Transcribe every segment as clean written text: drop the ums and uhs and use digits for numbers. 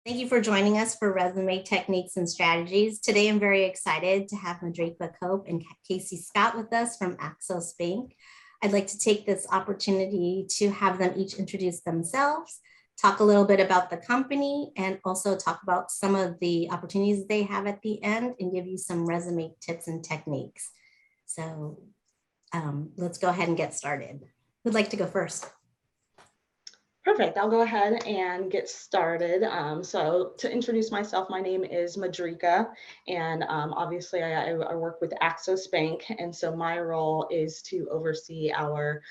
Thank you for joining us for Resume Techniques and Strategies. Today, I'm very excited to have Madriqueka Koppe and Cassi Scott with us from AXOS Bank. I'd like to take this opportunity to have them each introduce themselves, talk a little bit about the company, and also talk about some of the opportunities they have at the end and give you some resume tips and techniques. So let's go ahead and get started. Who'd like to go first? Perfect. I'll go ahead and get started. So to introduce myself, my name is Madriqueka, and obviously I work with AXOS Bank, and so my role is to oversee our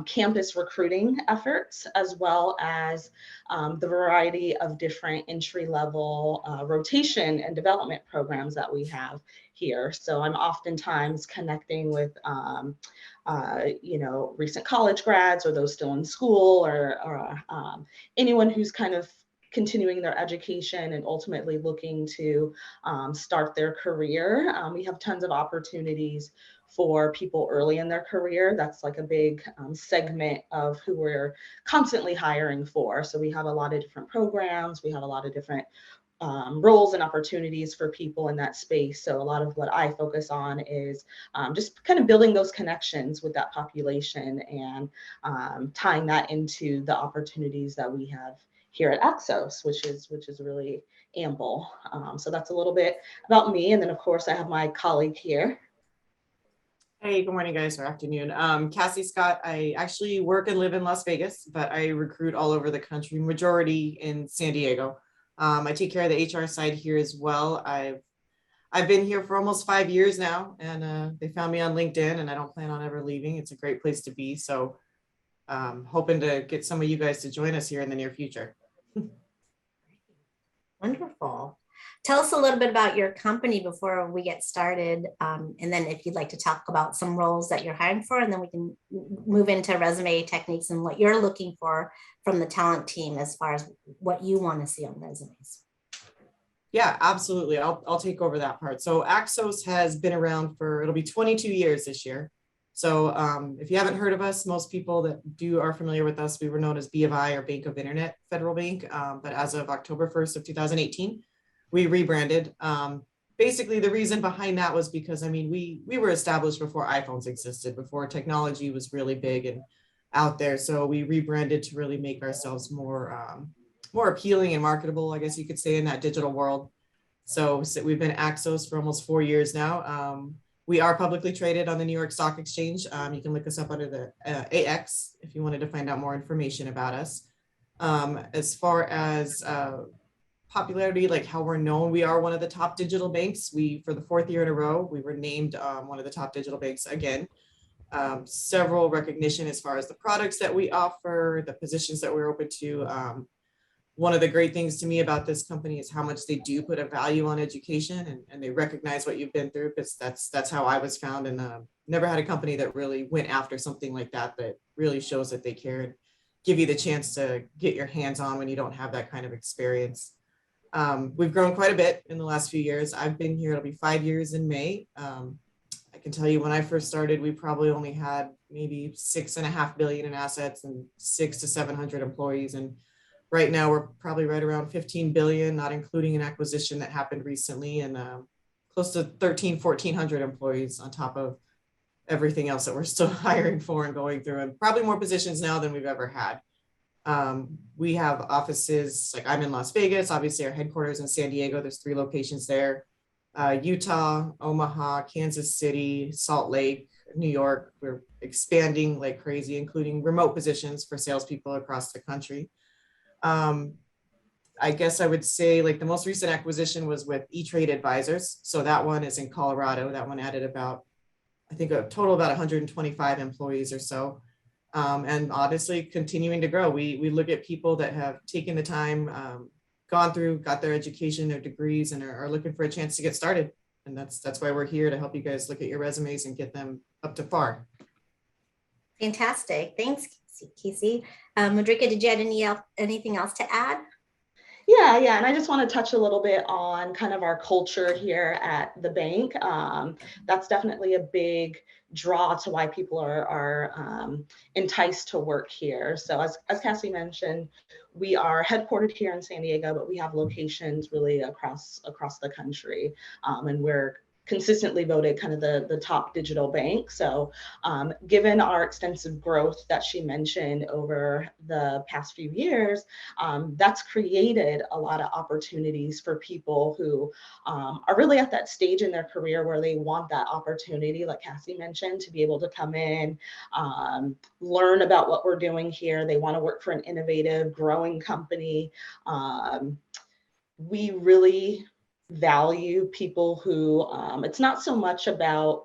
campus recruiting efforts, as well as the variety of different entry-level rotation and development programs that we have here. So I'm oftentimes connecting with recent college grads or those still in school or anyone who's kind of continuing their education and ultimately looking to start their career. We have tons of opportunities for people early in their career. That's like a big segment of who we're constantly hiring for. So we have a lot of different programs. We have a lot of different roles and opportunities for people in that space. So a lot of what I focus on is just kind of building those connections with that population and tying that into the opportunities that we have here at AXOS, which is really ample. So that's a little bit about me. And then of course I have my colleague here. Hey, good morning, guys, or afternoon. Cassi Scott. I actually work and live in Las Vegas, but I recruit all over the country, majority in San Diego. I take care of the HR side here as well. I've been here for almost 5 years now, and they found me on LinkedIn, and I don't plan on ever leaving. It's a great place to be. So hoping to get some of you guys to join us here in the near future. Wonderful. Tell us a little bit about your company before we get started. And then if you'd like to talk about some roles that you're hiring for, and then we can move into resume techniques and what you're looking for from the talent team as far as what you want to see on resumes. Yeah, absolutely. I'll take over that part. So AXOS has been around it'll be 22 years this year. So if you haven't heard of us, most people that are familiar with us. We were known as B of I, or Bank of Internet Federal Bank. But as of October 1st of 2018, we rebranded. Basically, the reason behind that was because, I mean, we were established before iPhones existed, before technology was really big and out there. So we rebranded to really make ourselves more appealing and marketable, I guess you could say, in that digital world. So we've been AXOS for almost 4 years now. We are publicly traded on the New York Stock Exchange. You can look us up under the AX if you wanted to find out more information about us. As far as popularity, like how we're known, we are one of the top digital banks. For the 4th year in a row, we were named one of the top digital banks again. Several recognition as far as the products that we offer, the positions that we're open to. One of the great things to me about this company is how much they do put a value on education, and they recognize what you've been through, because that's how I was found, and never had a company that really went after something like that really shows that they care and give you the chance to get your hands on when you don't have that kind of experience. We've grown quite a bit in the last few years. I've been here, it'll be 5 years in May. I can tell you when I first started, we probably only had maybe 6.5 billion in assets and 600 to 700 employees. And right now we're probably right around 15 billion, not including an acquisition that happened recently, and close to 1,400 employees on top of everything else that we're still hiring for and going through, and probably more positions now than we've ever had. We have offices, like I'm in Las Vegas, obviously our headquarters in San Diego, there's 3 locations there, Utah, Omaha, Kansas City, Salt Lake, New York. We're expanding like crazy, including remote positions for salespeople across the country. I guess I would say like the most recent acquisition was with E-Trade Advisors. So that one is in Colorado. That one added about, I think, a total of about 125 employees or so. And honestly, continuing to grow. We look at people that have taken the time, got their education, their degrees, and are looking for a chance to get started. And that's why we're here, to help you guys look at your resumes and get them up to par. Fantastic. Thanks, Cassi. Madriqueka, did you add anything else to add? Yeah, and I just want to touch a little bit on kind of our culture here at the bank. That's definitely a big draw to why people are enticed to work here. So as Cassie mentioned, we are headquartered here in San Diego, but we have locations really across the country, and we're consistently voted kind of the top digital bank. So given our extensive growth that she mentioned over the past few years, that's created a lot of opportunities for people who are really at that stage in their career where they want that opportunity, like Cassie mentioned, to be able to come in, learn about what we're doing here. They want to work for an innovative, growing company. We really value people who, it's not so much about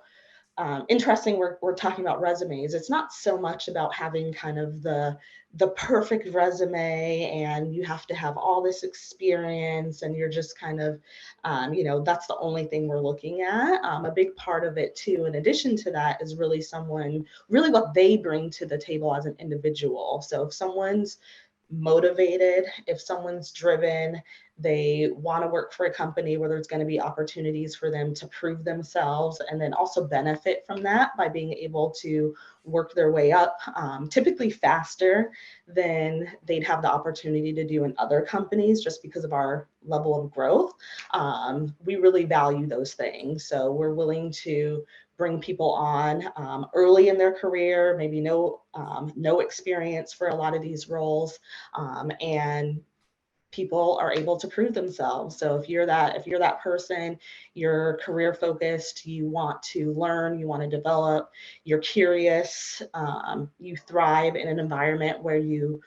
interesting, we're talking about resumes. It's not so much about having kind of the perfect resume and you have to have all this experience and you're just kind of, that's the only thing we're looking at. A big part of it too, in addition to that, is really what they bring to the table as an individual. So if someone's motivated, if someone's driven, they want to work for a company where there's going to be opportunities for them to prove themselves and then also benefit from that by being able to work their way up, typically faster than they'd have the opportunity to do in other companies just because of our level of growth. We really value those things. So we're willing to bring people on early in their career, maybe no experience for a lot of these roles, and people are able to prove themselves. So if you're that person, you're career focused, you want to learn, you want to develop, you're curious, you thrive in an environment where you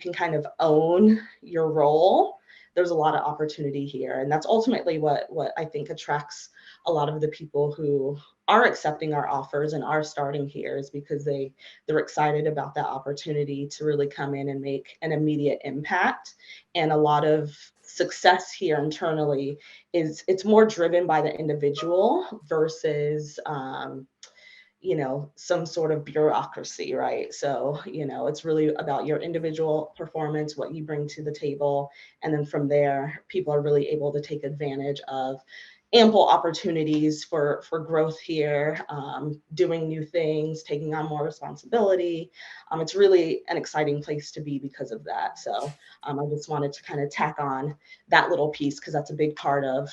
can kind of own your role, there's a lot of opportunity here. And that's ultimately what I think attracts a lot of the people who are accepting our offers and are starting here, is because they're excited about that opportunity to really come in and make an immediate impact. And a lot of success here internally it's more driven by the individual versus some sort of bureaucracy, right? So, it's really about your individual performance, what you bring to the table. And then from there, people are really able to take advantage of ample opportunities for growth here, doing new things, taking on more responsibility. It's really an exciting place to be because of that. So I just wanted to kind of tack on that little piece because that's a big part of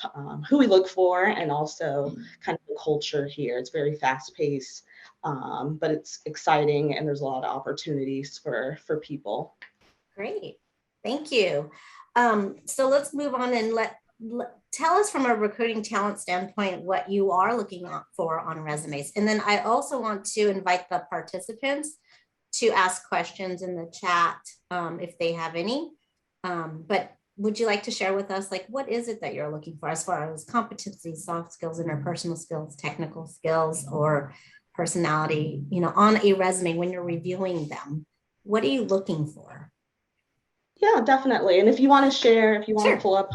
who we look for, and also kind of the culture here. It's very fast paced, but it's exciting and there's a lot of opportunities for people. Great, thank you. So let's move on and tell us from a recruiting talent standpoint what you are looking for on resumes. And then I also want to invite the participants to ask questions in the chat if they have any. But would you like to share with us, like, what is it that you're looking for as far as competencies, soft skills, interpersonal skills, technical skills, or personality, on a resume when you're reviewing them? What are you looking for? Yeah, definitely. And if you want to share, if you want Sure. to pull up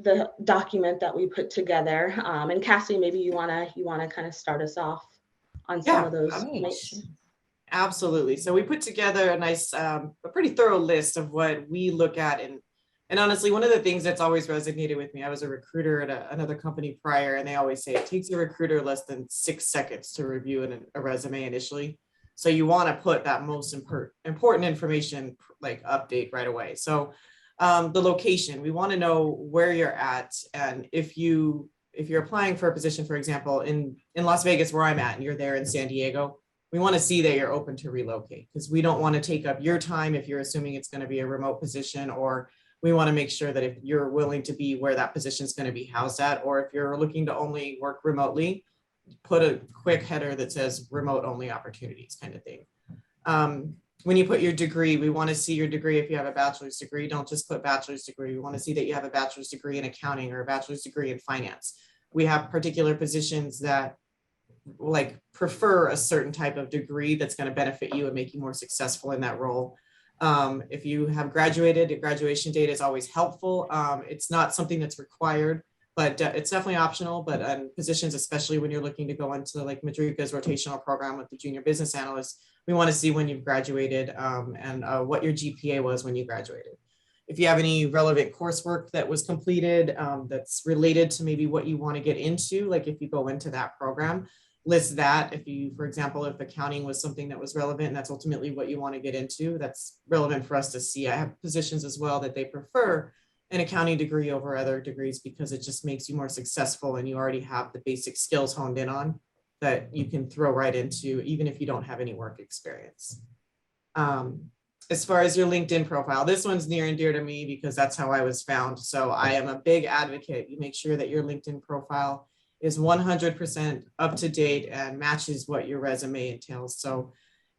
the document that we put together, and Cassie, maybe you want to kind of start us off on some of those points. Absolutely. So we put together a nice, a pretty thorough list of what we look at. And honestly, one of the things that's always resonated with me, I was a recruiter at another company prior, and they always say it takes a recruiter less than 6 seconds to review a resume initially. So you want to put that most important information, like, update right away. So the location, we want to know where you're at. And if you're applying for a position, for example, in Las Vegas, where I'm at, and you're there in San Diego, we want to see that you're open to relocate, because we don't want to take up your time if you're assuming it's going to be a remote position, or we want to make sure that if you're willing to be where that position is going to be housed at, or if you're looking to only work remotely, put a quick header that says remote only opportunities, kind of thing. When you put your degree, we want to see your degree. If you have a bachelor's degree, don't just put bachelor's degree. We want to see that you have a bachelor's degree in accounting or a bachelor's degree in finance. We have particular positions that prefer a certain type of degree that's going to benefit you and make you more successful in that role. If you have graduated, your graduation date is always helpful. It's not something that's required, but it's definitely optional. But positions, especially when you're looking to go into like Madriqueka's rotational program with the junior business analyst, we want to see when you've graduated and what your GPA was when you graduated. If you have any relevant coursework that was completed that's related to maybe what you want to get into, like if you go into that program, list that. If you, for example, if accounting was something that was relevant and that's ultimately what you want to get into, that's relevant for us to see. I have positions as well that they prefer an accounting degree over other degrees because it just makes you more successful and you already have the basic skills honed in on that you can throw right into, even if you don't have any work experience. As far as your LinkedIn profile, this one's near and dear to me because that's how I was found. So I am a big advocate. You make sure that your LinkedIn profile is 100% up to date and matches what your resume entails. So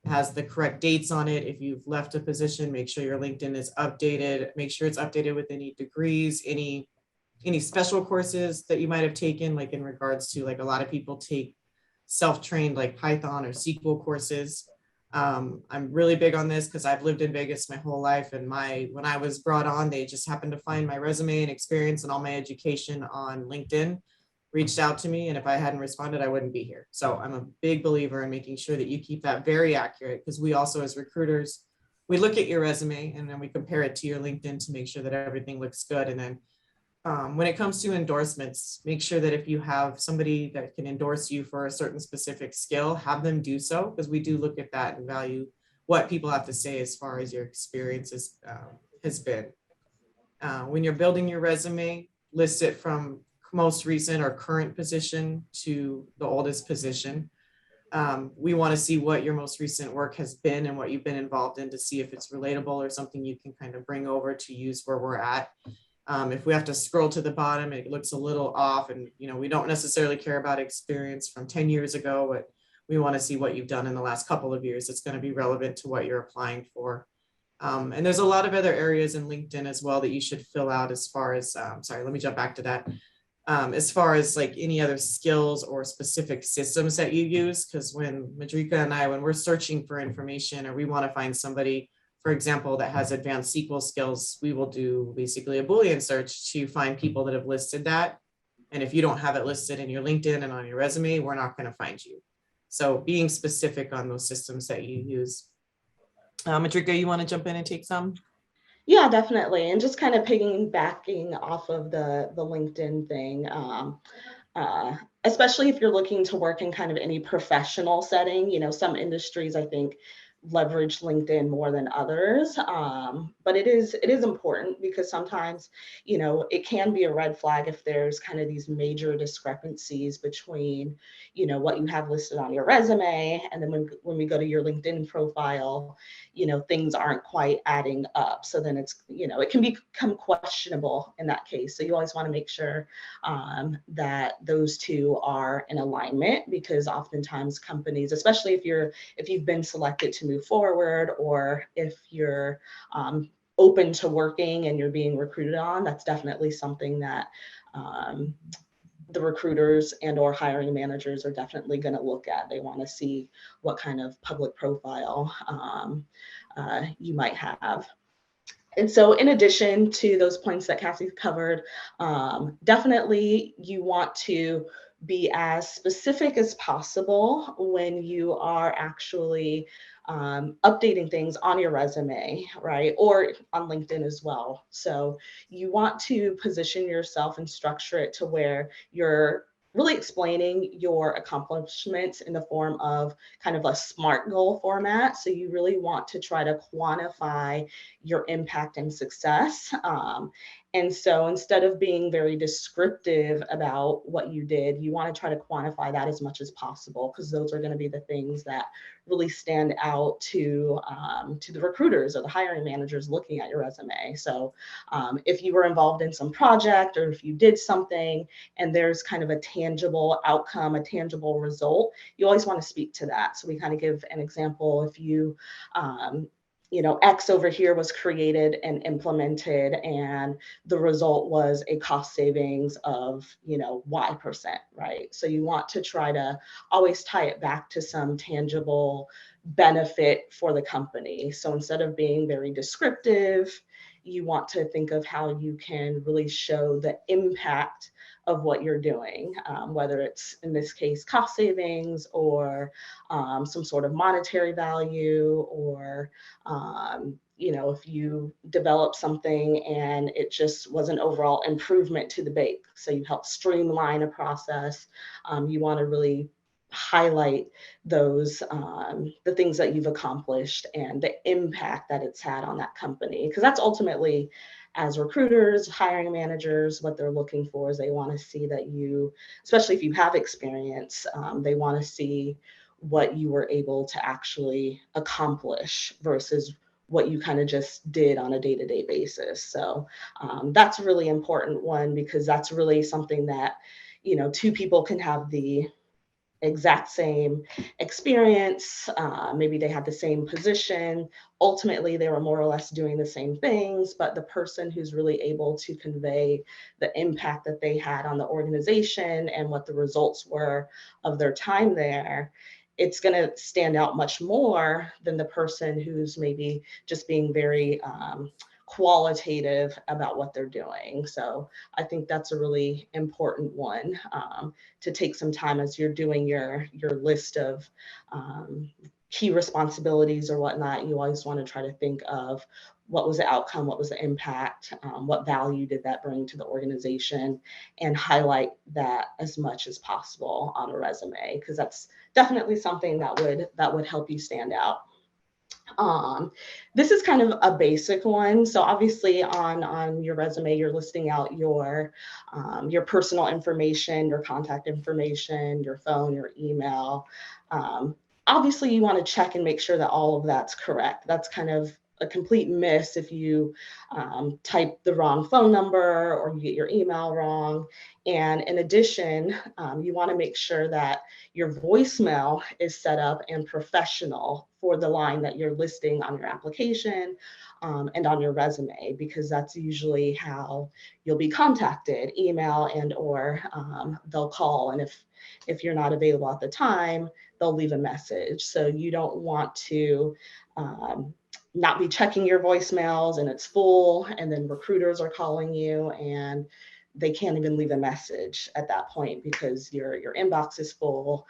it has the correct dates on it. If you've left a position, make sure your LinkedIn is updated. Make sure it's updated with any degrees, any special courses that you might have taken, like in regards to, like, a lot of people take self-trained like Python or SQL courses. I'm really big on this because I've lived in Vegas my whole life, and when I was brought on, they just happened to find my resume and experience and all my education on LinkedIn, reached out to me, and if I hadn't responded, I wouldn't be here. So I'm a big believer in making sure that you keep that very accurate, because we also, as recruiters, we look at your resume and then we compare it to your LinkedIn to make sure that everything looks good. And then when it comes to endorsements, make sure that if you have somebody that can endorse you for a certain specific skill, have them do so, because we do look at that and value what people have to say as far as your experience has been. When you're building your resume, list it from most recent or current position to the oldest position. We want to see what your most recent work has been and what you've been involved in to see if it's relatable or something you can kind of bring over to use where we're at. If we have to scroll to the bottom, it looks a little off, and we don't necessarily care about experience from 10 years ago, but we want to see what you've done in the last couple of years. It's going to be relevant to what you're applying for. And there's a lot of other areas in LinkedIn as well that you should fill out as far as, sorry, let me jump back to that. As far as like any other skills or specific systems that you use, because when Madriqueka and I, when we're searching for information or we want to find somebody, for example, that has advanced SQL skills, we will do basically a Boolean search to find people that have listed that. And if you don't have it listed in your LinkedIn and on your resume, we're not going to find you. So being specific on those systems that you use. Madriqueka, you want to jump in and take some? Yeah, definitely. And just kind of piggybacking off of the LinkedIn thing, especially if you're looking to work in kind of any professional setting, some industries, I think, leverage LinkedIn more than others. But it is important because sometimes, it can be a red flag if there's kind of these major discrepancies between, what you have listed on your resume. And then when we go to your LinkedIn profile, things aren't quite adding up. So then it's, it can become questionable in that case. So you always want to make sure that those two are in alignment, because oftentimes companies, especially if you've been selected to move forward, or if you're open to working and you're being recruited on, that's definitely something that the recruiters and or hiring managers are definitely going to look at. They want to see what kind of public profile you might have. And so in addition to those points that Cassie covered, definitely you want to be as specific as possible when you are actually updating things on your resume, right? Or on LinkedIn as well. So you want to position yourself and structure it to where you're really explaining your accomplishments in the form of kind of a SMART goal format. So you really want to try to quantify your impact and success. And so instead of being very descriptive about what you did, you want to try to quantify that as much as possible, because those are going to be the things that really stand out to the recruiters or the hiring managers looking at your resume. So if you were involved in some project, or if you did something and there's kind of a tangible outcome, a tangible result, you always want to speak to that. So we kind of give an example. If you X over here was created and implemented, and the result was a cost savings of, Y%, right? So you want to try to always tie it back to some tangible benefit for the company. So instead of being very descriptive, you want to think of how you can really show the impact of what you're doing, whether it's, in this case, cost savings or some sort of monetary value, or if you develop something and it just was an overall improvement to the bake, so you help streamline a process, you want to really highlight those the things that you've accomplished and the impact that it's had on that company, because that's ultimately, as recruiters, hiring managers, what they're looking for is they want to see that you, especially if you have experience, they want to see what you were able to actually accomplish versus what you kind of just did on a day-to-day basis. So that's a really important one, because that's really something that, two people can have the exact same experience. Maybe they had the same position. Ultimately, they were more or less doing the same things, but the person who's really able to convey the impact that they had on the organization and what the results were of their time there, it's going to stand out much more than the person who's maybe just being very qualitative about what they're doing. So I think that's a really important one, to take some time as you're doing your list of key responsibilities or whatnot. You always want to try to think of what was the outcome, what was the impact, what value did that bring to the organization, and highlight that as much as possible on a resume, because that's definitely something that would help you stand out. This is kind of a basic one. So obviously on your resume, you're listing out your personal information, your contact information, your phone, your email. Obviously you want to check and make sure that all of that's correct. That's kind of a complete miss if you type the wrong phone number or you get your email wrong. And in addition, you want to make sure that your voicemail is set up and professional for the line that you're listing on your application and on your resume, because that's usually how you'll be contacted, email and or they'll call. And if you're not available at the time, they'll leave a message. So you don't want to not be checking your voicemails and it's full, and then recruiters are calling you and they can't even leave a message at that point because your inbox is full,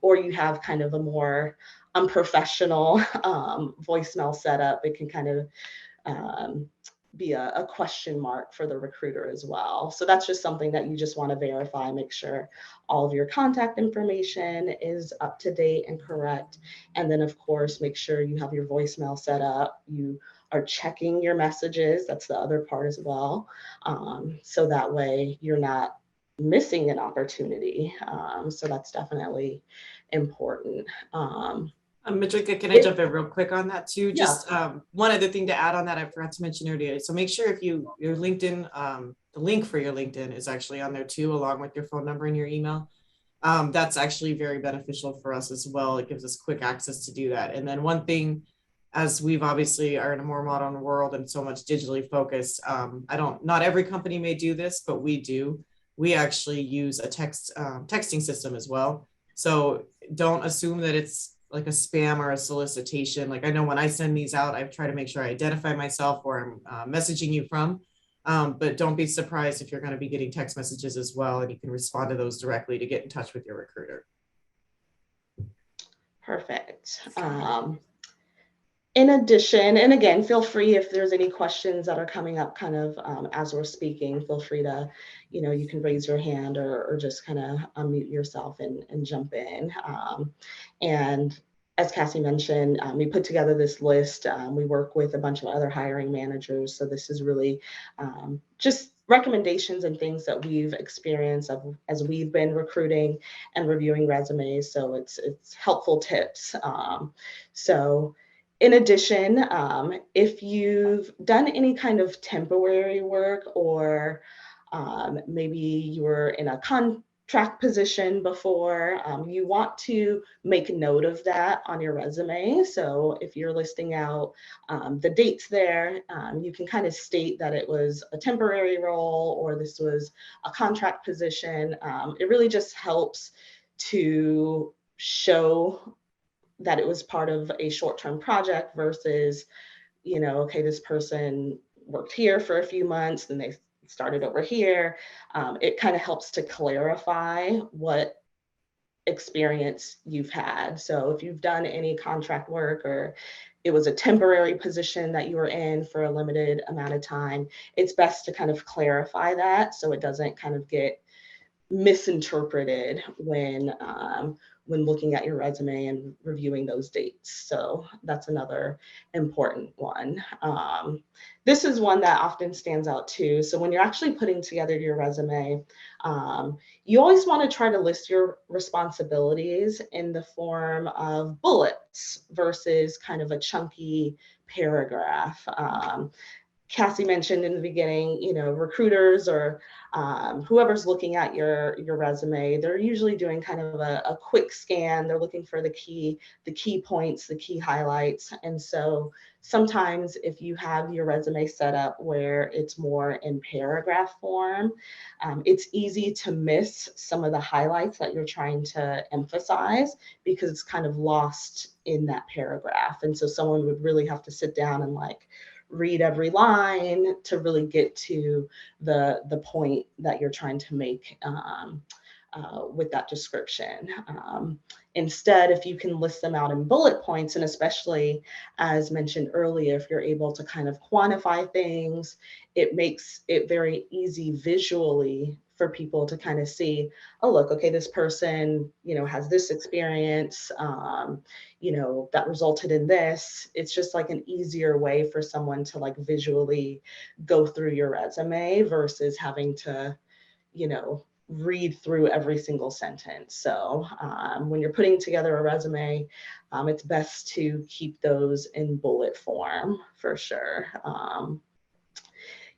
or you have kind of a more unprofessional voicemail setup. It can kind of be a question mark for the recruiter as well. So that's just something that you just want to verify, make sure all of your contact information is up to date and correct. And then of course, make sure you have your voicemail set up. You are checking your messages. That's the other part as well. So that way you're not missing an opportunity. So that's definitely important. Madriqueka, can I jump in real quick on that too? Yeah. Just one other thing to add on that I forgot to mention earlier. So make sure if your LinkedIn, the link for your LinkedIn is actually on there too, along with your phone number and your email. That's actually very beneficial for us as well. It gives us quick access to do that. And then one thing, as we've obviously are in a more modern world and so much digitally focused, not every company may do this, but we do. We actually use a texting system as well. So don't assume that it's like a spam or a solicitation. Like I know when I send these out, I try to make sure I identify myself where I'm messaging you from. But don't be surprised if you're going to be getting text messages as well, and you can respond to those directly to get in touch with your recruiter. Perfect. In addition, and again, feel free if there's any questions that are coming up kind of as we're speaking, feel free to, you can raise your hand or just kind of unmute yourself and jump in. And as Cassie mentioned, we put together this list. We work with a bunch of other hiring managers. So this is really just recommendations and things that we've experienced as we've been recruiting and reviewing resumes. So it's helpful tips. So in addition, if you've done any kind of temporary work, or maybe you were in a contract position before, you want to make note of that on your resume. So if you're listing out the dates there, you can kind of state that it was a temporary role or this was a contract position. It really just helps to show that it was part of a short-term project versus, okay, this person worked here for a few months, then they started over here. It kind of helps to clarify what experience you've had. So if you've done any contract work or it was a temporary position that you were in for a limited amount of time, it's best to kind of clarify that so it doesn't kind of get misinterpreted when looking at your resume and reviewing those dates. So that's another important one. This is one that often stands out too. So when you're actually putting together your resume, you always want to try to list your responsibilities in the form of bullets versus kind of a chunky paragraph. Cassie mentioned in the beginning, you know, recruiters or whoever's looking at your resume, they're usually doing kind of a quick scan. They're looking for the key points, the key highlights. And so sometimes if you have your resume set up where it's more in paragraph form, it's easy to miss some of the highlights that you're trying to emphasize because it's kind of lost in that paragraph. And so someone would really have to sit down and like read every line to really get to the point that you're trying to make with that description. Instead, if you can list them out in bullet points, and especially as mentioned earlier, if you're able to kind of quantify things, it makes it very easy visually for people to kind of see, oh, look, okay, this person, you know, has this experience, you know, that resulted in this. It's just like an easier way for someone to like visually go through your resume versus having to, you know, read through every single sentence. So when you're putting together a resume, it's best to keep those in bullet form for sure.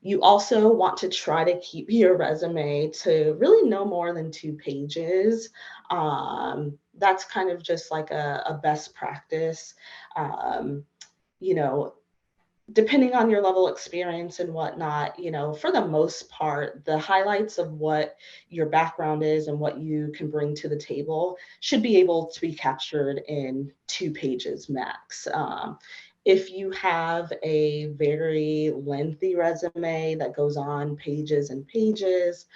You also want to try to keep your resume to really no more than 2 pages. That's kind of just like a best practice. You know, depending on your level of experience and whatnot, you know, for the most part, the highlights of what your background is and what you can bring to the table should be able to be captured in 2 pages max. If you have a very lengthy resume that goes on pages and pages,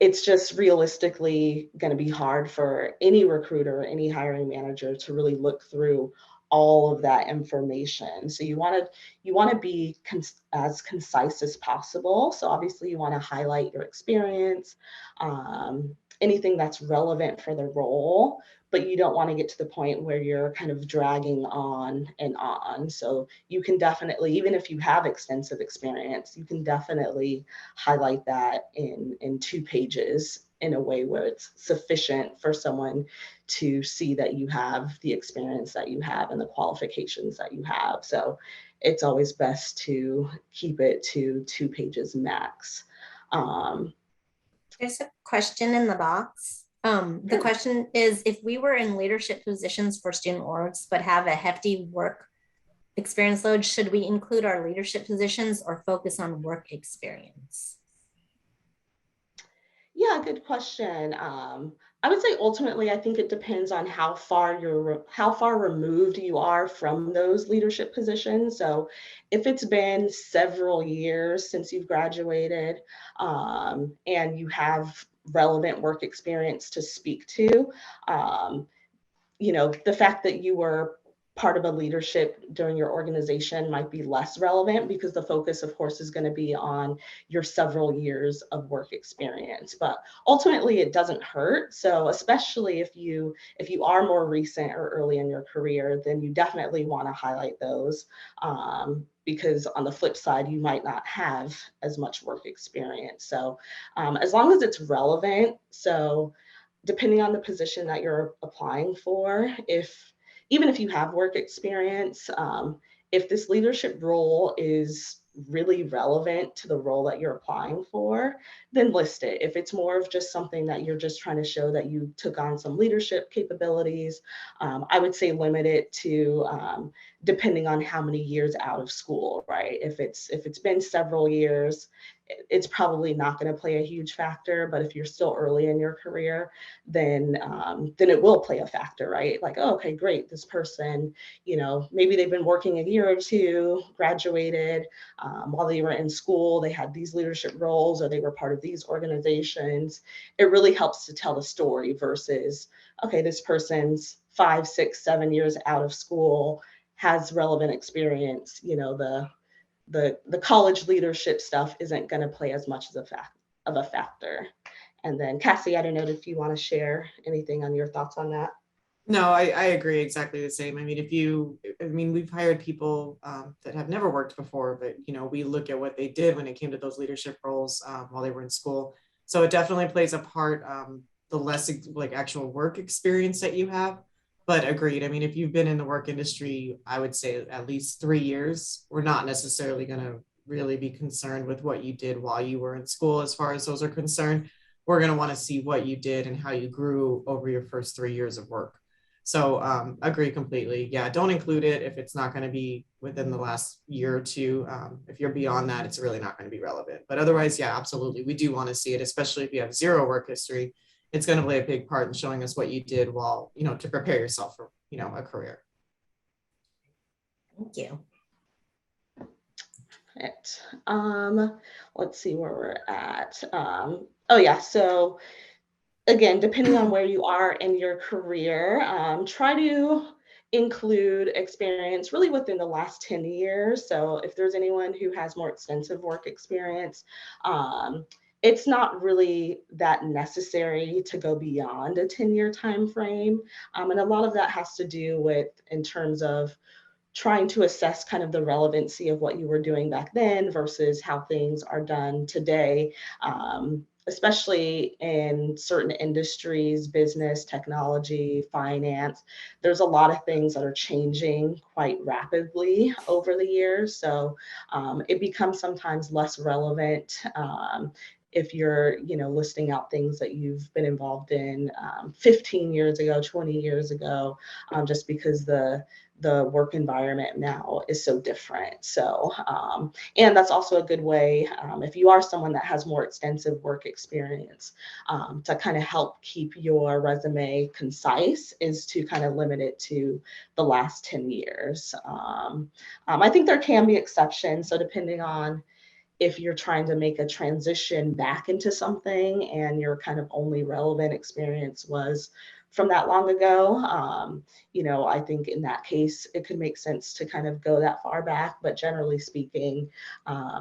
it's just realistically going to be hard for any recruiter, any hiring manager to really look through all of that information. So you want to be as concise as possible. So obviously you want to highlight your experience, anything that's relevant for the role, but you don't want to get to the point where you're kind of dragging on and on. So you can definitely, even if you have extensive experience, you can definitely highlight that in 2 pages in a way where it's sufficient for someone to see that you have the experience that you have and the qualifications that you have. So it's always best to keep it to 2 pages max. There's a question in the box. The question is, if we were in leadership positions for student orgs, but have a hefty work experience load, should we include our leadership positions or focus on work experience? Yeah, good question. I would say ultimately, I think it depends on how far removed you are from those leadership positions. So if it's been several years since you've graduated, and you have relevant work experience to speak to, you know, the fact that you were part of a leadership during your organization might be less relevant because the focus, of course, is going to be on your several years of work experience. But ultimately, it doesn't hurt. So especially if you are more recent or early in your career, then you definitely want to highlight those, because on the flip side, you might not have as much work experience. So as long as it's relevant, so depending on the position that you're applying for, even if you have work experience, if this leadership role is really relevant to the role that you're applying for, then list it. If it's more of just something that you're just trying to show that you took on some leadership capabilities, I would say limit it to depending on how many years out of school, right? If it's been several years, it's probably not going to play a huge factor. But if you're still early in your career, then it will play a factor, right? Like, oh, okay, great, this person, maybe they've been working a year or two, graduated, while they were in school, they had these leadership roles or they were part of these organizations. It really helps to tell the story versus, okay, this person's 5, 6, 7 years out of school, has relevant experience. The college leadership stuff isn't going to play as much of a factor. And then Cassie, I don't know if you want to share anything on your thoughts on that. No, I agree exactly the same. I mean, we've hired people that have never worked before, but, we look at what they did when it came to those leadership roles while they were in school. So it definitely plays a part, the less like actual work experience that you have. But agreed. I mean, if you've been in the work industry, I would say at least 3 years, we're not necessarily going to really be concerned with what you did while you were in school as far as those are concerned. We're going to want to see what you did and how you grew over your first 3 years of work. So agree completely. Yeah, don't include it if it's not going to be within the last year or two. If you're beyond that, it's really not going to be relevant. But otherwise, yeah, absolutely. We do want to see it, especially if you have zero work history. It's going to play a big part in showing us what you did while, to prepare yourself for, a career. Thank you. Let's see where we're at. Oh yeah, so again, depending on where you are in your career, try to include experience really within the last 10 years. So if there's anyone who has more extensive work experience, it's not really that necessary to go beyond a 10-year time frame. And a lot of that has to do with, in terms of trying to assess kind of the relevancy of what you were doing back then versus how things are done today, especially in certain industries, business, technology, finance. There's a lot of things that are changing quite rapidly over the years. So it becomes sometimes less relevant if you're, listing out things that you've been involved in 15 years ago, 20 years ago, just because the work environment now is so different. So, and that's also a good way, if you are someone that has more extensive work experience, to kind of help keep your resume concise, is to kind of limit it to the last 10 years. I think there can be exceptions. So depending on if you're trying to make a transition back into something and your kind of only relevant experience was from that long ago, I think in that case, it could make sense to kind of go that far back. But generally speaking,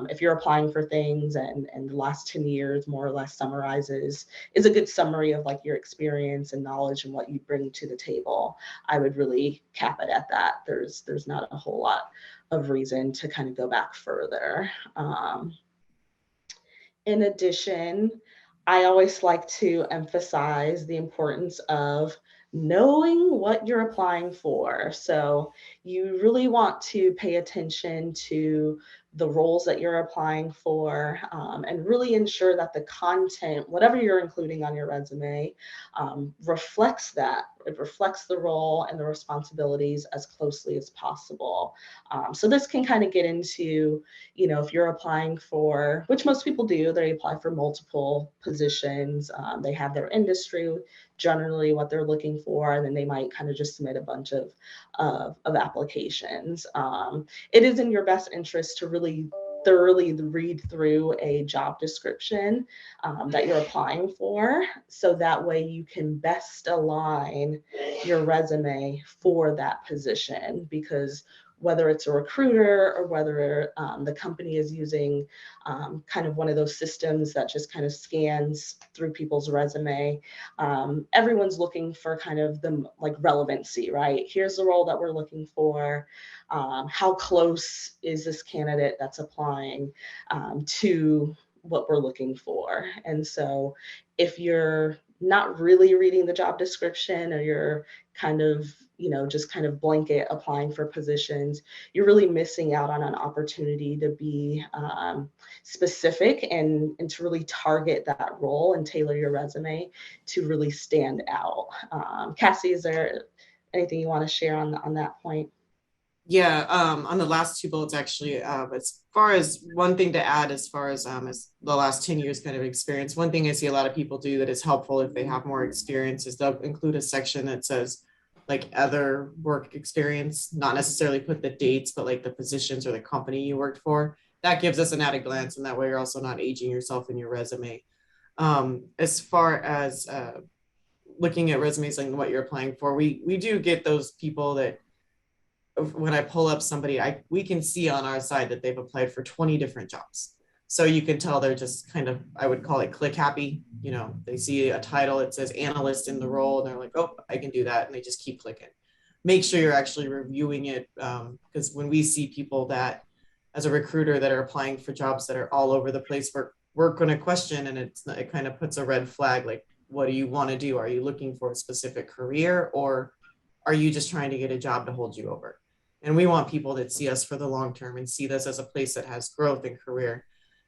if you're applying for things and the last 10 years more or less is a good summary of like your experience and knowledge and what you bring to the table, I would really cap it at that. There's not a whole lot of reason to kind of go back further. In addition, I always like to emphasize the importance of knowing what you're applying for. So you really want to pay attention to the roles that you're applying for, and really ensure that the content, whatever you're including on your resume, reflects that. It reflects the role and the responsibilities as closely as possible. So this can kind of get into, if you're applying for, which most people do, they apply for multiple positions. They have their industry, generally what they're looking for, and then they might kind of just submit a bunch of applications. It is in your best interest to really thoroughly read through a job description that you're applying for, so that way you can best align your resume for that position. Because whether it's a recruiter or whether the company is using kind of one of those systems that just kind of scans through people's resume, everyone's looking for kind of the like relevancy, right? Here's the role that we're looking for. How close is this candidate that's applying to what we're looking for? And so if you're not really reading the job description, or you're kind of, just kind of blanket applying for positions, you're really missing out on an opportunity to be specific and to really target that role and tailor your resume to really stand out. Cassie, is there anything you want to share on that point? Yeah, on the last two bullets, actually, as far as one thing to add, as far as the last 10 years kind of experience, one thing I see a lot of people do that is helpful if they have more experience is they'll include a section that says like other work experience, not necessarily put the dates, but like the positions or the company you worked for. That gives us an added glance, and that way you're also not aging yourself in your resume. As far as looking at resumes and what you're applying for, we do get those people that when I pull up somebody, we can see on our side that they've applied for 20 different jobs. So you can tell they're just kind of, I would call it click happy. You know, they see a title, it says analyst in the role, and they're like, oh, I can do that. And they just keep clicking. Make sure you're actually reviewing it. Because when we see people that, as a recruiter, that are applying for jobs that are all over the place, we're going to question, and it kind of puts a red flag. Like, what do you want to do? Are you looking for a specific career, or are you just trying to get a job to hold you over? And we want people that see us for the long term and see this as a place that has growth and career.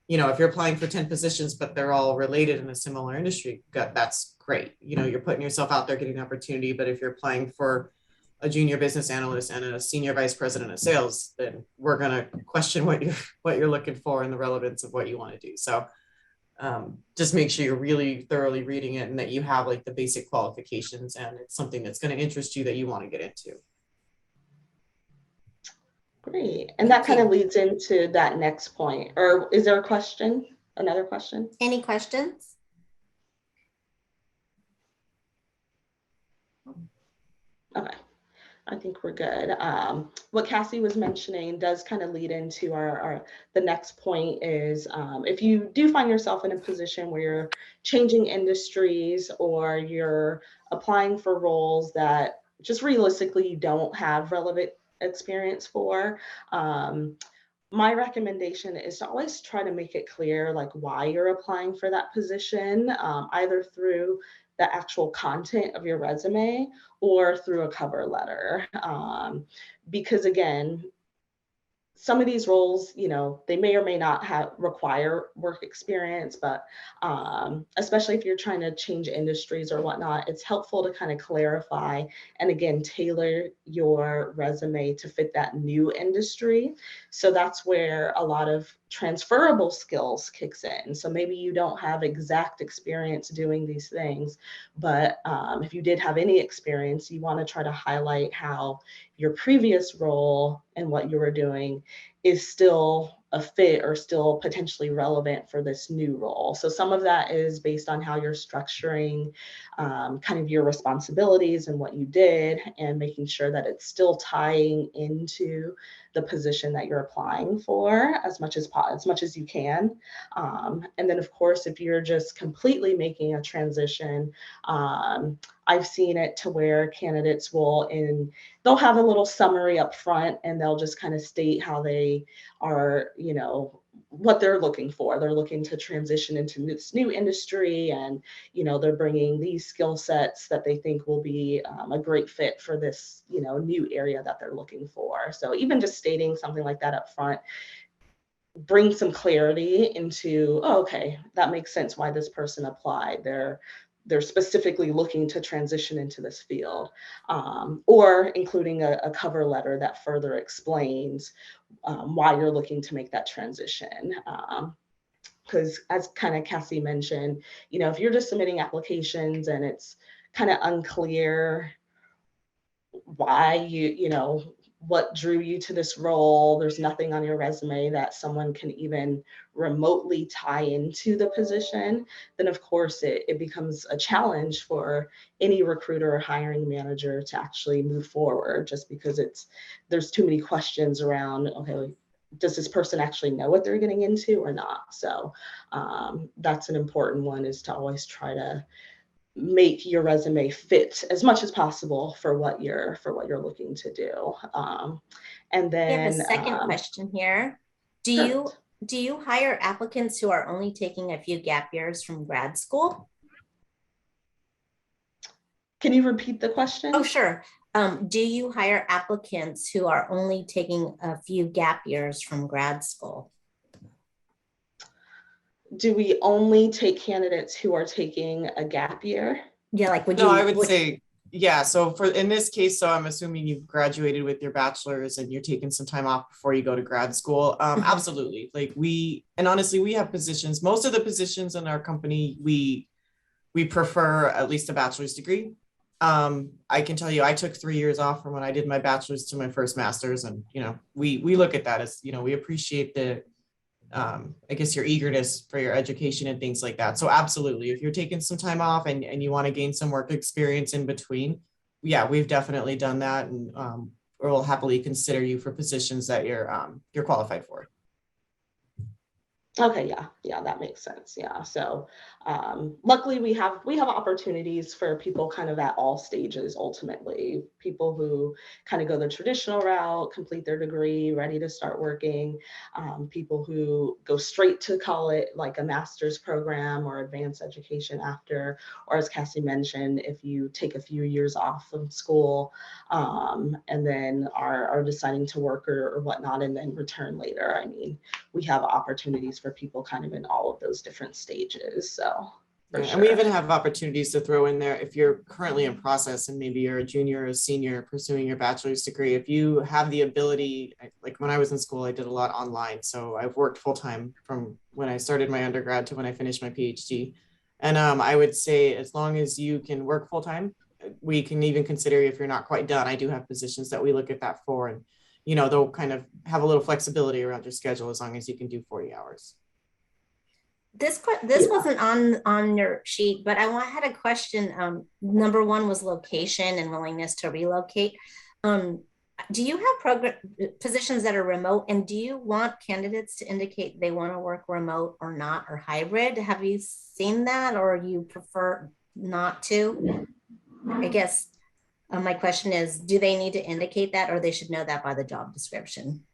You know, if you're applying for 10 positions, but they're all related in a similar industry, that's great. You know, you're putting yourself out there, getting an opportunity. But if you're applying for a junior business analyst and a senior vice president of sales, then we're going to question what you're looking for and the relevance of what you want to do. So just make sure you're really thoroughly reading it and that you have like the basic qualifications and it's something that's going to interest you that you want to get into. Great. And that kind of leads into that next point. Or is there a question? Another question? Any questions? Okay. I think we're good. What Cassie was mentioning does kind of lead into the next point is if you do find yourself in a position where you're changing industries or you're applying for roles that just realistically you don't have relevant experience for, my recommendation is to always try to make it clear like why you're applying for that position, either through the actual content of your resume or through a cover letter. Because again, some of these roles, you know, they may or may not require work experience, but especially if you're trying to change industries or whatnot, it's helpful to kind of clarify and again, tailor your resume to fit that new industry. So that's where a lot of transferable skills kicks in. So maybe you don't have exact experience doing these things, but if you did have any experience, you want to try to highlight how your previous role and what you were doing is still a fit or still potentially relevant for this new role. So some of that is based on how you're structuring kind of your responsibilities and what you did and making sure that it's still tying into the position that you're applying for as much as you can. And then of course, if you're just completely making a transition, I've seen it to where candidates they'll have a little summary up front and they'll just kind of state how they are, you know, what they're looking for. They're looking to transition into this new industry and, you know, they're bringing these skill sets that they think will be a great fit for this, you know, new area that they're looking for. So even just stating something like that up front brings some clarity into, oh, okay, that makes sense why this person applied. They're specifically looking to transition into this field, or including a cover letter that further explains why you're looking to make that transition. Because as kind of Cassie mentioned, you know, if you're just submitting applications and it's kind of unclear why you know, what drew you to this role, there's nothing on your resume that someone can even remotely tie into the position, then of course it becomes a challenge for any recruiter or hiring manager to actually move forward, just because there's too many questions around, okay, does this person actually know what they're getting into or not? So that's an important one, is to always try to make your resume fit as much as possible for what you're looking to do. And then I have a second question here. Do you hire applicants who are only taking a few gap years from grad school? Can you repeat the question? Oh, sure. Do you hire applicants who are only taking a few gap years from grad school? Do we only take candidates who are taking a gap year? Yeah, like I would say Yeah, so in this case, so I'm assuming you've graduated with your bachelor's and you're taking some time off before you go to grad school. Absolutely. Like and honestly, we have positions, most of the positions in our company, we prefer at least a bachelor's degree. I can tell you, I took 3 years off from when I did my bachelor's to my first master's. And, we look at that as, we appreciate the, I guess your eagerness for your education and things like that. So absolutely, if you're taking some time off and you want to gain some work experience in between, yeah, we've definitely done that, and we'll happily consider you for positions that you're qualified for. Okay, yeah, that makes sense. Yeah, so luckily we have opportunities for people kind of at all stages. Ultimately, people who kind of go the traditional route, complete their degree, ready to start working. People who go straight to college, like a master's program or advanced education after, or as Cassie mentioned, if you take a few years off from school and then are deciding to work or whatnot, and then return later. I mean, we have opportunities for people kind of in all of those different stages. So yeah, sure. And we even have opportunities to throw in there if you're currently in process and maybe you're a junior or a senior pursuing your bachelor's degree. If you have the ability, like when I was in school, I did a lot online. So I've worked full time from when I started my undergrad to when I finished my PhD. And I would say as long as you can work full time, we can even consider if you're not quite done. I do have positions that we look at that for, and they'll kind of have a little flexibility around your schedule as long as you can do 40 hours. This wasn't on your sheet, but I had a question. Number one was location and willingness to relocate. Do you have positions that are remote, and do you want candidates to indicate they want to work remote or not, or hybrid? Have you seen that, or you prefer not to? I guess my question is, do they need to indicate that, or they should know that by the job description?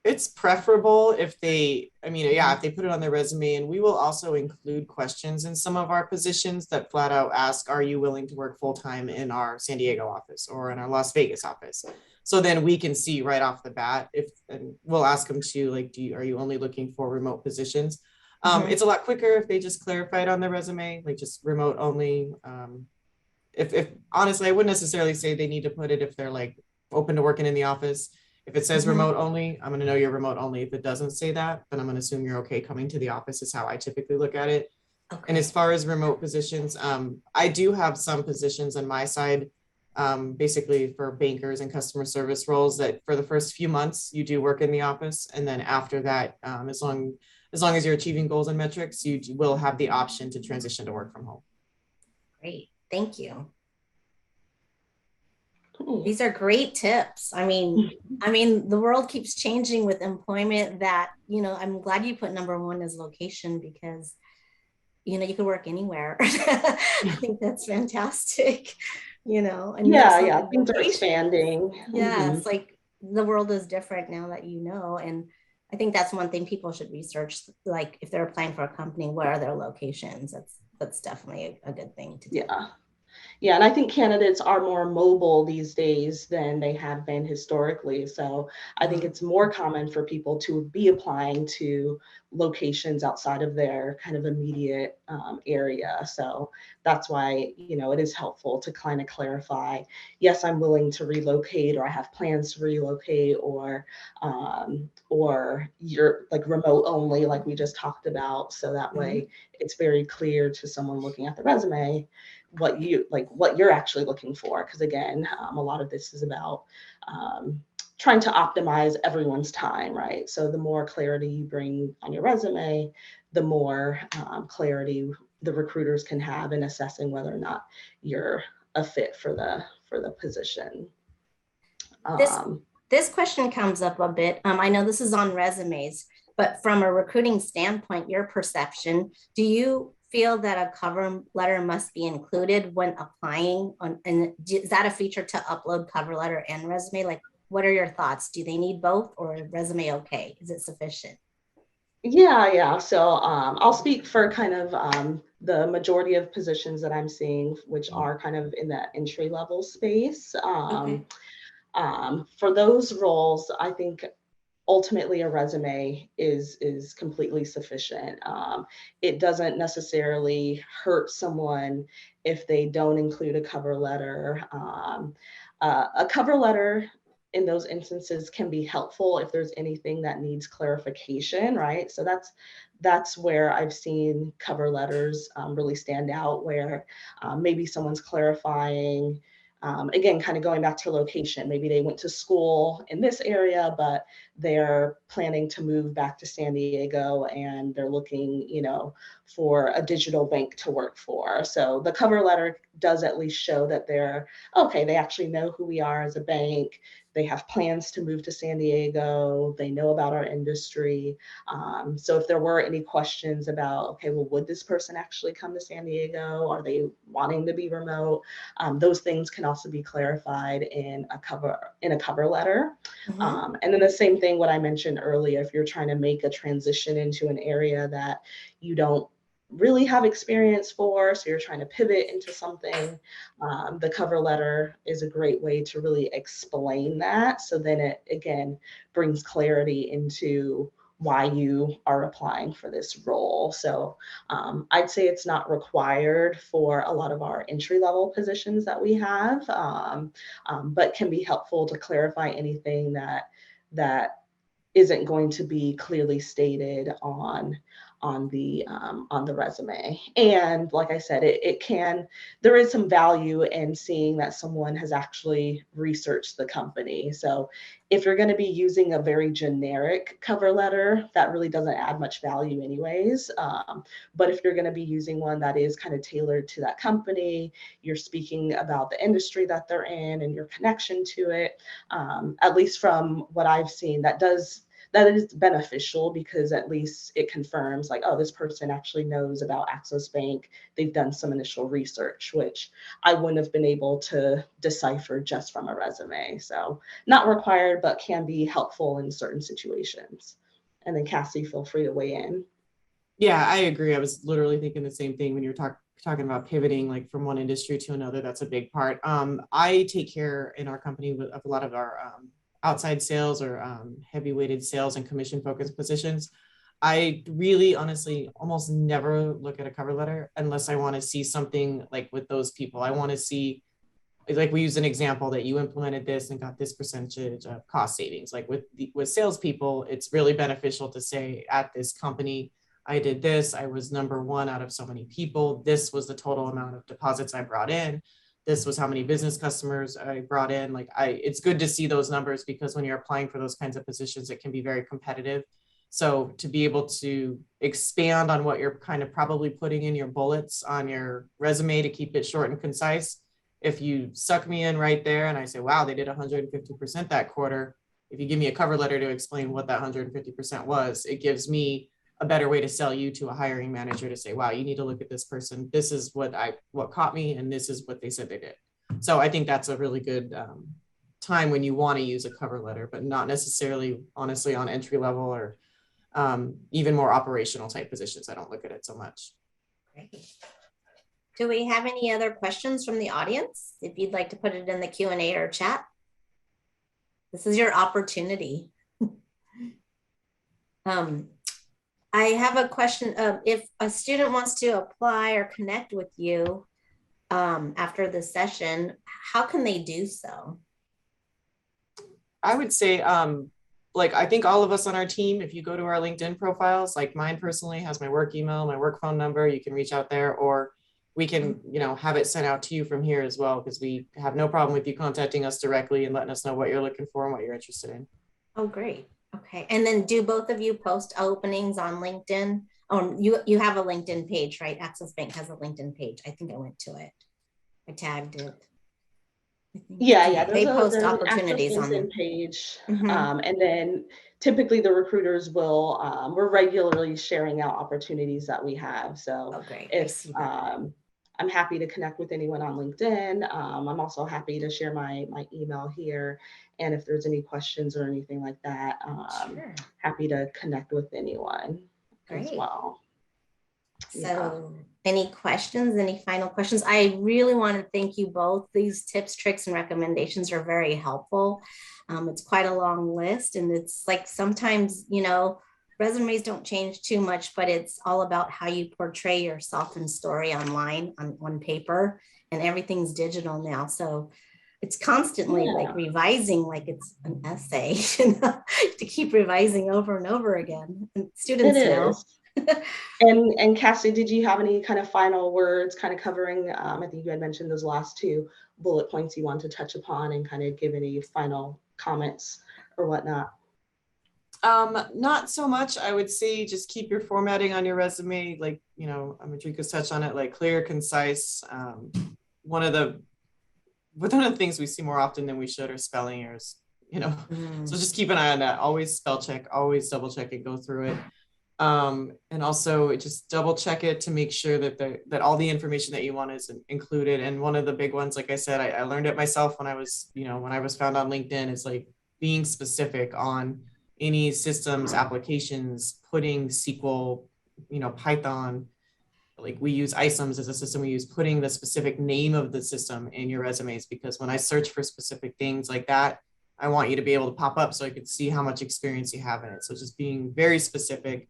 It's preferable if they put it on their resume, and we will also include questions in some of our positions that flat out ask, are you willing to work full-time in our San Diego office or in our Las Vegas office? So then we can see right off the bat and we'll ask them to, like, are you only looking for remote positions? It's a lot quicker if they just clarify it on their resume, like just remote only. If honestly, I wouldn't necessarily say they need to put it if they're like open to working in the office. If it says remote only, I'm going to know you're remote only. If it doesn't say that, then I'm going to assume you're okay coming to the office, is how I typically look at it. Okay. And as far as remote positions, I do have some positions on my side, basically for bankers and customer service roles, that for the first few months you do work in the office. And then after that, as long as you're achieving goals and metrics, you will have the option to transition to work from home. Great. Thank you. These are great tips. I mean, the world keeps changing with employment. That, I'm glad you put number one as location, because, you could work anywhere. I think that's fantastic. And yeah, things are expanding. Yeah, it's like the world is different now that and I think that's one thing people should research. Like if they're applying for a company, what are their locations? That's definitely a good thing to do. Yeah, and I think candidates are more mobile these days than they have been historically. So I think it's more common for people to be applying to locations outside of their kind of immediate area. So that's why, it is helpful to kind of clarify, yes, I'm willing to relocate, or I have plans to relocate, or you're like remote only, like we just talked about. So that way it's very clear to someone looking at the resume what you're actually looking for. Because again, a lot of this is about trying to optimize everyone's time, right? So the more clarity you bring on your resume, the more clarity the recruiters can have in assessing whether or not you're a fit for the position. This question comes up a bit. I know this is on resumes, but from a recruiting standpoint, your perception, do you feel that a cover letter must be included when applying and is that a feature to upload cover letter and resume? Like, what are your thoughts? Do they need both, or is resume okay? Is it sufficient? Yeah. So I'll speak for kind of the majority of positions that I'm seeing, which are kind of in that entry level space. For those roles, I think ultimately a resume is completely sufficient. It doesn't necessarily hurt someone if they don't include a cover letter. A cover letter in those instances can be helpful if there's anything that needs clarification, right? So that's where I've seen cover letters really stand out, where maybe someone's clarifying, again, kind of going back to location. Maybe they went to school in this area, but they're planning to move back to San Diego, and they're looking, for a digital bank to work for. So the cover letter does at least show that they actually know who we are as a bank. They have plans to move to San Diego. They know about our industry. So if there were any questions about, okay, well, would this person actually come to San Diego? Are they wanting to be remote? Those things can also be clarified in a cover letter. Mhm. And then the same thing, what I mentioned earlier, if you're trying to make a transition into an area that you don't really have experience for, so you're trying to pivot into something, the cover letter is a great way to really explain that. So then it, again, brings clarity into why you are applying for this role. So I'd say it's not required for a lot of our entry-level positions that we have, but can be helpful to clarify anything that isn't going to be clearly stated on the resume. And like I said, there is some value in seeing that someone has actually researched the company. So if you're going to be using a very generic cover letter, that really doesn't add much value anyways. But if you're going to be using one that is kind of tailored to that company, you're speaking about the industry that they're in and your connection to it, at least from what I've seen, that is beneficial, because at least it confirms, like, oh, this person actually knows about AXOS Bank. They've done some initial research, which I wouldn't have been able to decipher just from a resume. So not required, but can be helpful in certain situations. And then Cassie, feel free to weigh in. Yeah, I agree. I was literally thinking the same thing when you're talking about pivoting, like from one industry to another. That's a big part. I take care in our company of a lot of our outside sales or heavy weighted sales and commission focused positions. I really honestly almost never look at a cover letter unless I want to see something like with those people. I want to see, like, we use an example that you implemented this and got this percentage of cost savings. Like with salespeople, it's really beneficial to say, at this company, I did this. I was number one out of so many people. This was the total amount of deposits I brought in. This was how many business customers I brought in. It's good to see those numbers, because when you're applying for those kinds of positions, it can be very competitive. So to be able to expand on what you're kind of probably putting in your bullets on your resume to keep it short and concise. If you suck me in right there and I say, wow, they did 150% that quarter, if you give me a cover letter to explain what that 150% was, it gives me a better way to sell you to a hiring manager to say, wow, you need to look at this person. This is what caught me, and this is what they said they did. So I think that's a really good time when you want to use a cover letter, but not necessarily, honestly, on entry level or even more operational type positions. I don't look at it so much. Great. Do we have any other questions from the audience? If you'd like to put it in the Q&A or chat, this is your opportunity. I have a question of, if a student wants to apply or connect with you after the session, how can they do so? I would say, I think all of us on our team, if you go to our LinkedIn profiles, like mine personally has my work email, my work phone number, you can reach out there, or we can, have it sent out to you from here as well, because we have no problem with you contacting us directly and letting us know what you're looking for and what you're interested in. Oh, great. Okay. And then do both of you post openings on LinkedIn? Oh, you have a LinkedIn page, right? AXOS Bank has a LinkedIn page. I think I went to it. I tagged it. Yeah. They post there's opportunities an on LinkedIn page. Mm-hmm. And then typically the recruiters we're regularly sharing out opportunities that we have. So Oh, great. if I'm happy to connect with anyone on LinkedIn. I'm also happy to share my email here. And if there's any questions or anything like that, Sure. happy to connect with anyone as well. So any questions, any final questions? I really want to thank you both. These tips, tricks, and recommendations are very helpful. It's quite a long list, and it's like sometimes, resumes don't change too much, but it's all about how you portray yourself and story online on paper, and everything's digital now. So it's constantly like revising, like it's an essay, to keep revising over and over again. And students know. And Cassie, did you have any kind of final words kind of covering, I think you had mentioned those last two bullet points you want to touch upon, and kind of give any final comments or whatnot? Not so much. I would say just keep your formatting on your resume, like, Madriqueka's touched on it, like clear, concise. One of the things we see more often than we should are spelling errors, So just keep an eye on that. Always spell check, always double check it, go through it. And also just double check it to make sure that all the information that you want is included. And one of the big ones, like I said, I learned it myself when I was found on LinkedIn, is like being specific on any systems, applications, putting SQL, Python, like we use ISOMS as a system we use, putting the specific name of the system in your resumes, because when I search for specific things like that, I want you to be able to pop up so I could see how much experience you have in it. So just being very specific,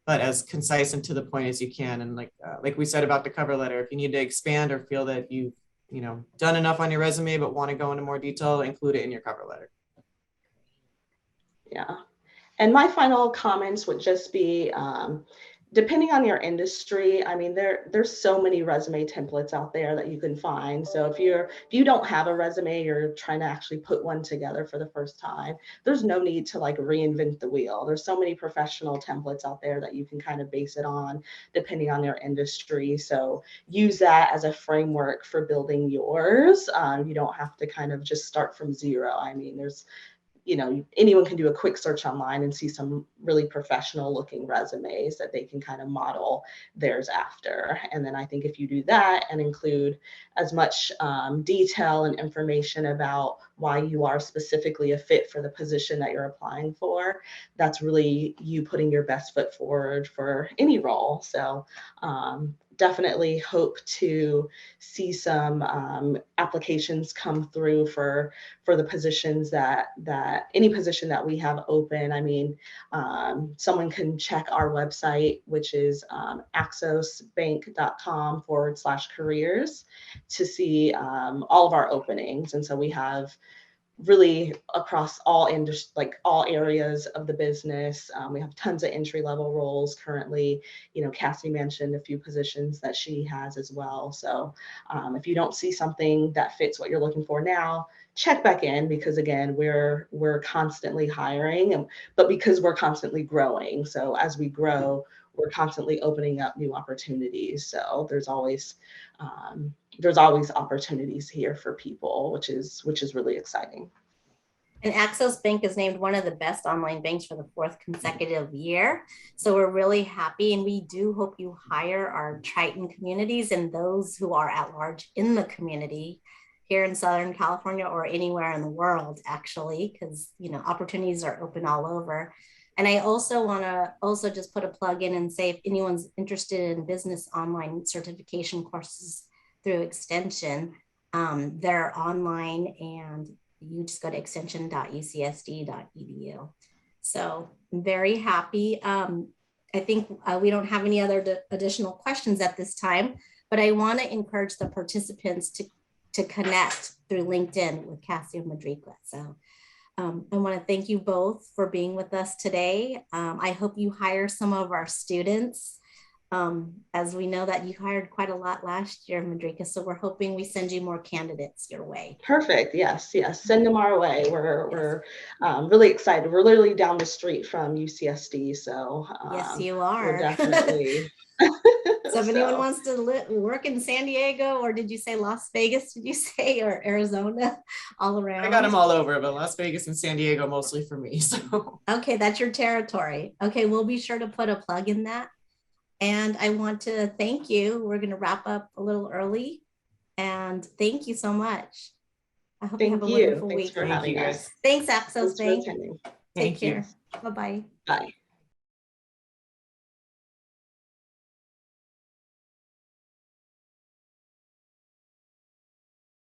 but as concise and to the point as you can. And like we said about the cover letter, if you need to expand or feel that you've done enough on your resume but want to go into more detail, include it in your cover letter. Yeah. And my final comments would just be, depending on your industry, I mean, there's so many resume templates out there that you can find. So if you don't have a resume, you're trying to actually put one together for the first time, there's no need to like reinvent the wheel. There's so many professional templates out there that you can kind of base it on depending on your industry. So use that as a framework for building yours. You don't have to kind of just start from zero. I mean, there's anyone can do a quick search online and see some really professional looking resumes that they can kind of model theirs after. And then I think if you do that and include as much detail and information about why you are specifically a fit for the position that you're applying for, that's really you putting your best foot forward for any role. So definitely hope to see some applications come through for the positions that any position that we have open. I mean, someone can check our website, which is axosbank.com/careers, to see all of our openings. And so we have really across all industries, like all areas of the business. We have tons of entry-level roles currently. Cassie mentioned a few positions that she has as well. So if you don't see something that fits what you're looking for now, check back in, because again, we're constantly hiring, but because we're constantly growing. So as we grow, we're constantly opening up new opportunities. So there's always opportunities here for people, which is really exciting. And AXOS Bank is named one of the best online banks for the 4th consecutive year. So we're really happy, and we do hope you hire our Triton communities and those who are at large in the community here in Southern California or anywhere in the world, actually, because opportunities are open all over. And I also want to just put a plug in and say, if anyone's interested in business online certification courses through Extension, they're online, and you just go to extension.ucsd.edu. So I'm very happy. I think we don't have any other additional questions at this time, but I want to encourage the participants to connect through LinkedIn with Cassi and Madriqueka. So I want to thank you both for being with us today. I hope you hire some of our students, as we know that you hired quite a lot last year, Madriqueka. So we're hoping we send you more candidates your way. Perfect. Yes. Send them our way. We're really excited. We're literally down the street from UCSD. So yes, you are. We're definitely. So if anyone wants to work in San Diego, or did you say Las Vegas, did you say, or Arizona, all around? I got them all over, but Las Vegas and San Diego mostly for me. So okay, that's your territory. Okay, we'll be sure to put a plug in that. And I want to thank you. We're going to wrap up a little early, and thank you so much. I hope you have a wonderful week. Thanks for having us. Thanks, AXOS Bank. Thanks for attending. Take care. Bye-bye. Bye.